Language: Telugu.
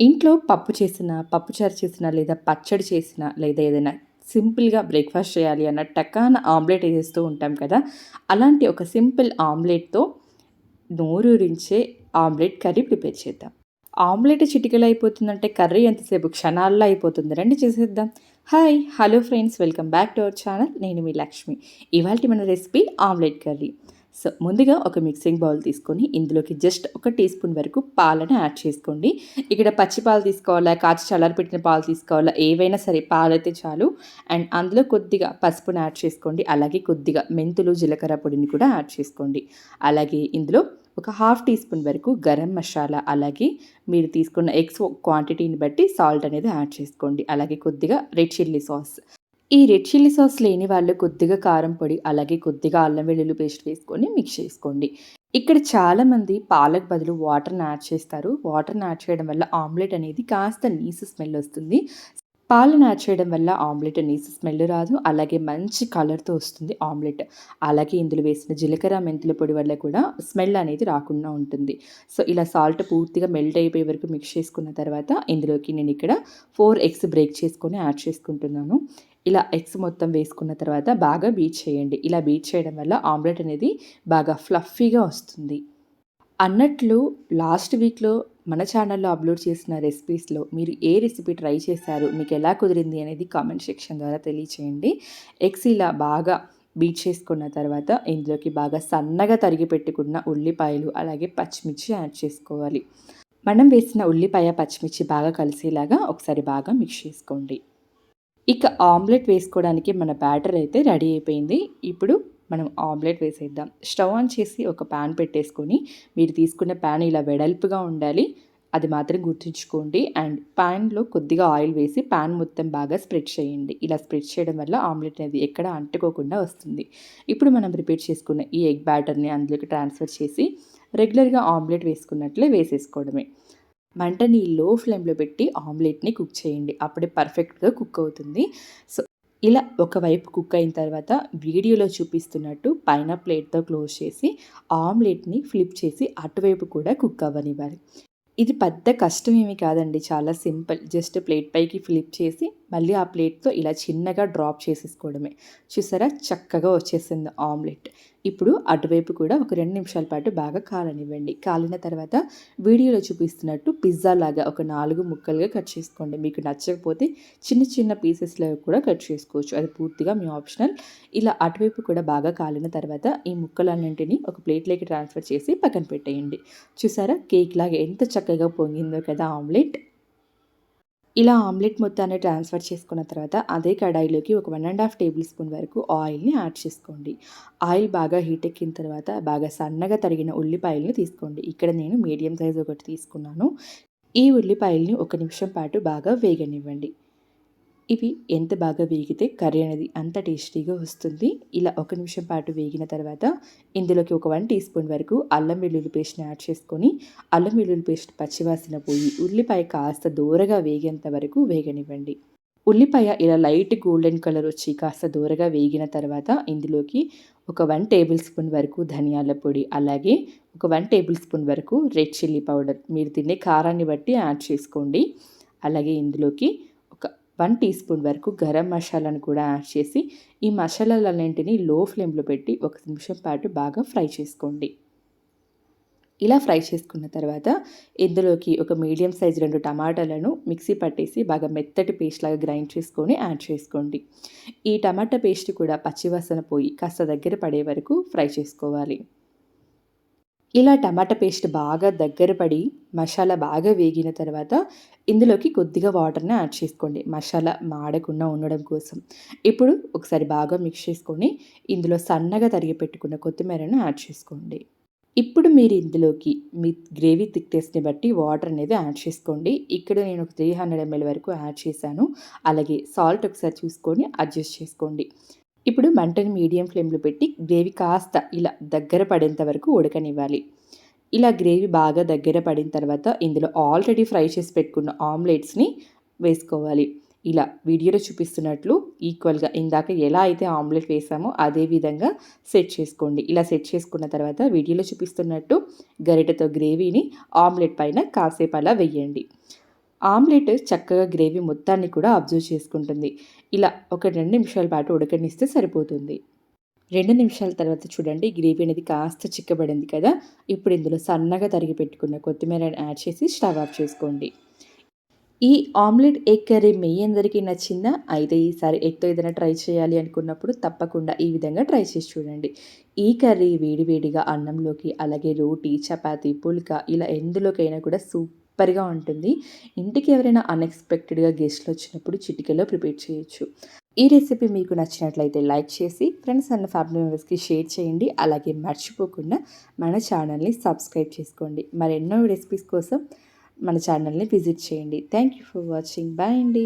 ఇంట్లో పప్పుచారు చేసినా, లేదా పచ్చడి చేసినా, లేదా ఏదైనా సింపుల్‌గా బ్రేక్‌ఫాస్ట్ చేయాలి అన్న టకాన ఆమ్లెట్ ఏసేస్తూ ఉంటాం కదా! అలాంటి ఒక సింపుల్ ఆమ్లెట్‌తో నోరూరించే ఆమ్లెట్ కర్రీ ప్రిపేర్ చేద్దాం. ఆమ్లెట్ చిటికెలో అయిపోతుందంటే కర్రీ ఎంతసేపు క్షణాల్లో అయిపోతుంది. రండి చేసేద్దాం. Hi! Hello friends, welcome back to our channel. నేను మీ లక్ష్మి. ఇవాల్టి మన రెసిపీ ఆమ్లెట్ కర్రీ. సో, ముందుగా ఒక మిక్సింగ్ బౌల్ తీసుకొని ఇందులోకి జస్ట్ ఒక టీ స్పూన్ వరకు పాలను యాడ్ చేసుకోండి. ఇక్కడ పచ్చి పాలు తీసుకోవాలా, కాచి చల్లారపెట్టిన పాలు తీసుకోవాలా, ఏవైనా సరే పాలైతే చాలు. అండ్ అందులో కొద్దిగా పసుపుని యాడ్ చేసుకోండి. అలాగే కొద్దిగా మెంతులు, జీలకర్ర పొడిని కూడా యాడ్ చేసుకోండి. అలాగే ఇందులో ఒక హాఫ్ టీ స్పూన్ వరకు గరం మసాలా, అలాగే మీరు తీసుకున్న ఎగ్స్ క్వాంటిటీని బట్టి సాల్ట్ అనేది యాడ్ చేసుకోండి. అలాగే కొద్దిగా రెడ్ చిల్లీ సాస్. ఈ రెడ్ చిల్లీ సాస్ లేని వాళ్ళు కొద్దిగా కారం పొడి, అలాగే కొద్దిగా అల్లం వెల్లుల్లి పేస్ట్ వేసుకొని మిక్స్ చేసుకోండి. ఇక్కడ చాలామంది పాలకు బదులు వాటర్‌ని యాడ్ చేస్తారు. వాటర్‌ని యాడ్ చేయడం వల్ల ఆమ్లెట్ అనేది కాస్త నీసు స్మెల్ వస్తుంది. పాలను యాడ్ చేయడం వల్ల ఆమ్లెట్ నీసు స్మెల్ రాదు. అలాగే మంచి కలర్‌తో వస్తుంది ఆమ్లెట్. అలాగే ఇందులో వేసిన జీలకర్ర, మెంతుల పొడి వల్ల కూడా స్మెల్ అనేది రాకుండా ఉంటుంది. సో, ఇలా సాల్ట్ పూర్తిగా మెల్ట్ అయిపోయే వరకు మిక్స్ చేసుకున్న తర్వాత ఇందులోకి నేనిక్కడ 4 ఎగ్స్ బ్రేక్ చేసుకొని యాడ్ చేసుకుంటున్నాను. ఇలా ఎగ్స్ మొత్తం వేసుకున్న తర్వాత బాగా బీట్ చేయండి. ఇలా బీట్ చేయడం వల్ల ఆమ్లెట్ అనేది బాగా ఫ్లఫీగా వస్తుంది. అన్నట్లు లాస్ట్ వీక్‌లో మన ఛానల్‌లో అప్‌లోడ్ చేసిన రెసిపీస్‌లో మీరు ఏ రెసిపీ ట్రై చేశారు? మీకెలా కుదిరింది అనేది కామెంట్ సెక్షన్ ద్వారా తెలియచేయండి. ఎగ్స్ ఇలా బాగా బీట్ చేసుకున్న తర్వాత ఇందులోకి బాగా సన్నగా తరిగి పెట్టుకున్న ఉల్లిపాయలు, అలాగే పచ్చిమిర్చి యాడ్ చేసుకోవాలి. మనం వేసిన ఉల్లిపాయ, పచ్చిమిర్చి బాగా కలిసేలాగా ఒకసారి బాగా మిక్స్ చేసుకోండి. ఇక ఆమ్లెట్ వేసుకోవడానికి మన బ్యాటర్ అయితే రెడీ అయిపోయింది. ఇప్పుడు మనం ఆమ్లెట్ వేసేద్దాం. స్టవ్ ఆన్ చేసి ఒక పాన్ పెట్టేసుకొని, మీరు తీసుకున్న పాన్ ఇలా వెడల్పుగా ఉండాలి. అది మాత్రం గుర్తుంచుకోండి. అండ్ పాన్‌లో కొద్దిగా ఆయిల్ వేసి పాన్ మొత్తం బాగా స్ప్రెడ్ చేయండి. ఇలా స్ప్రెడ్ చేయడం వల్ల ఆమ్లెట్ అనేది ఎక్కడ అంటుకోకుండా వస్తుంది. ఇప్పుడు మనం ప్రిపేర్ చేసుకున్న ఈ ఎగ్ బ్యాటర్‌ని అందులోకి ట్రాన్స్‌ఫర్ చేసి రెగ్యులర్‌గా ఆమ్లెట్ వేసుకున్నట్లే వేసేసుకోవడమే. మంటని లో ఫ్లేమ్‌లో పెట్టి ఆమ్లెట్‌ని కుక్ చేయండి. అప్పుడే పర్ఫెక్ట్‌గా కుక్ అవుతుంది. సో, ఇలా ఒకవైపు కుక్ అయిన తర్వాత వీడియోలో చూపిస్తున్నట్టు పైన ప్లేట్‌తో క్లోజ్ చేసి ఆమ్లెట్‌ని ఫ్లిప్ చేసి అటువైపు కూడా కుక్ అవ్వనివ్వాలి. ఇది పెద్ద కష్టం ఏమి కాదండి. చాలా సింపుల్. జస్ట్ ప్లేట్ పైకి ఫ్లిప్ చేసి, మళ్ళీ ఆ ప్లేట్‌తో ఇలా చిన్నగా డ్రాప్ చేసేసుకోవడమే. చూసారా? చక్కగా వచ్చేసింది ఆమ్లెట్. ఇప్పుడు అటువైపు కూడా ఒక 2 నిమిషాల పాటు బాగా కాలనివ్వండి. కాలిన తర్వాత వీడియోలో చూపిస్తున్నట్టు పిజ్జాలాగా ఒక 4 ముక్కలుగా కట్ చేసుకోండి. మీకు నచ్చకపోతే చిన్న చిన్న పీసెస్‌లాగా కూడా కట్ చేసుకోవచ్చు. అది పూర్తిగా మీ ఆప్షనల్. ఇలా అటువైపు కూడా బాగా కాలిన తర్వాత ఈ ముక్కలన్నింటినీ ఒక ప్లేట్‌లోకి ట్రాన్స్‌ఫర్ చేసి పక్కన పెట్టేయండి. చూసారా? కేక్‌లాగా ఎంత చక్కగా పొంగిందో కదా ఆమ్లెట్. ఇలా ఆమ్లెట్ మొత్తాన్ని ట్రాన్స్‌ఫర్ చేసుకున్న తర్వాత అదే కడాయిలోకి ఒక 1 టేబుల్ స్పూన్ వరకు ఆయిల్‌ని యాడ్ చేసుకోండి. ఆయిల్ బాగా హీట్ ఎక్కిన తర్వాత బాగా సన్నగా తరిగిన ఉల్లిపాయలను తీసుకోండి. ఇక్కడ నేను మీడియం సైజ్ ఒకటి తీసుకున్నాను. ఈ ఉల్లిపాయల్ని ఒక నిమిషం పాటు బాగా వేగనివ్వండి. ఇవి ఎంత బాగా వేగితే కర్రీ అనేది అంత టేస్టీగా వస్తుంది. ఇలా ఒక నిమిషం పాటు వేగిన తర్వాత ఇందులోకి ఒక 1 టీ స్పూన్ వరకు అల్లం వెల్లుల్లి పేస్ట్‌ని యాడ్ చేసుకొని, అల్లం వెల్లుల్లి పేస్ట్ పచ్చివాసన పోయి ఉల్లిపాయ కాస్త దోరగా వేగేంత వరకు వేగనివ్వండి. ఉల్లిపాయ ఇలా లైట్ గోల్డెన్ కలర్ వచ్చి కాస్త దోరగా వేగిన తర్వాత ఇందులోకి ఒక 1 టేబుల్ స్పూన్ వరకు ధనియాల పొడి, అలాగే ఒక 1 టేబుల్ స్పూన్ వరకు రెడ్ చిల్లీ పౌడర్, మీరు తినే కారాన్ని బట్టి యాడ్ చేసుకోండి. అలాగే ఇందులోకి ఒక 1 టీ స్పూన్ వరకు గరం మసాలాను కూడా యాడ్ చేసి, ఈ మసాలాలన్నింటినీ లో ఫ్లేమ్‌లో పెట్టి ఒక నిమిషం పాటు బాగా ఫ్రై చేసుకోండి. ఇలా ఫ్రై చేసుకున్న తర్వాత ఇందులోకి ఒక మీడియం సైజ్ 2 టమాటాలను మిక్సీ పట్టేసి బాగా మెత్తటి పేస్ట్‌లాగా గ్రైండ్ చేసుకొని యాడ్ చేసుకోండి. ఈ టమాటా పేస్ట్ కూడా పచ్చివాసన పోయి కాస్త దగ్గర పడే వరకు ఫ్రై చేసుకోవాలి. ఇలా టమాటా పేస్ట్ బాగా దగ్గర పడి, మసాలా బాగా వేగిన తర్వాత ఇందులోకి కొద్దిగా వాటర్‌ని యాడ్ చేసుకోండి. మసాలా మాడకుండా ఉండడం కోసం. ఇప్పుడు ఒకసారి బాగా మిక్స్ చేసుకొని ఇందులో సన్నగా తరిగి పెట్టుకున్న కొత్తిమీరను యాడ్ చేసుకోండి. ఇప్పుడు మీరు ఇందులోకి మీ గ్రేవీ థిక్‌నెస్‌ని బట్టి వాటర్ అనేది యాడ్ చేసుకోండి. ఇక్కడ నేను ఒక 300 ఎంఎల్ వరకు యాడ్ చేశాను. అలాగే సాల్ట్ ఒకసారి చూసుకొని అడ్జస్ట్ చేసుకోండి. ఇప్పుడు మంటని మీడియం ఫ్లేమ్‌లో పెట్టి గ్రేవీ కాస్త ఇలా దగ్గర పడేంత వరకు ఉడకనివ్వాలి. ఇలా గ్రేవీ బాగా దగ్గర పడిన తర్వాత ఇందులో ఆల్రెడీ ఫ్రై చేసి పెట్టుకున్న ఆమ్లెట్స్‌ని వేసుకోవాలి. ఇలా వీడియోలో చూపిస్తున్నట్లు ఈక్వల్‌గా ఇందాక ఎలా అయితే ఆమ్లెట్ వేసామో అదే విధంగా సెట్ చేసుకోండి. ఇలా సెట్ చేసుకున్న తర్వాత వీడియోలో చూపిస్తున్నట్టు గరిటెతో గ్రేవీని ఆమ్లెట్ పైన కాసేపు అలా వెయ్యండి. ఆమ్లెట్ చక్కగా గ్రేవీ మొత్తాన్ని కూడా అబ్జర్వ్ చేసుకుంటుంది. ఇలా ఒక 2 నిమిషాల పాటు ఉడకనిస్తే సరిపోతుంది. 2 నిమిషాల తర్వాత చూడండి గ్రేవీ అనేది కాస్త చిక్కబడింది కదా! ఇప్పుడు ఇందులో సన్నగా తరిగి పెట్టుకున్న కొత్తిమీరని యాడ్ చేసి స్టవ్ ఆఫ్ చేసుకోండి. ఈ ఆమ్లెట్ ఎగ్ కర్రీ మీ అందరికీ నచ్చిందా? అయితే ఈసారి ఎగ్‌తో ఏదైనా ట్రై చేయాలి అనుకున్నప్పుడు తప్పకుండా ఈ విధంగా ట్రై చేసి చూడండి. ఈ కర్రీ వేడి వేడిగా అన్నంలోకి, అలాగే రోటీ, చపాతీ, పుల్కా ఇలా ఎందులోకైనా కూడా సూపర్‌గా ఉంటుంది. ఇంటికి ఎవరైనా అన్‌ఎక్స్‌పెక్టెడ్‌గా గెస్ట్‌లొచ్చినప్పుడు చిటికెలో ప్రిపేర్ చేయొచ్చు. ఈ రెసిపీ మీకు నచ్చినట్లయితే లైక్ చేసి, ఫ్రెండ్స్ అండ్ ఫ్యామిలీ మెంబర్స్‌కి షేర్ చేయండి. అలాగే మర్చిపోకుండా మన ఛానల్‌ని సబ్స్క్రైబ్ చేసుకోండి. మరెన్నో రెసిపీస్ కోసం మన ఛానల్‌ని విజిట్ చేయండి. Thank you for watching. Bye అండి.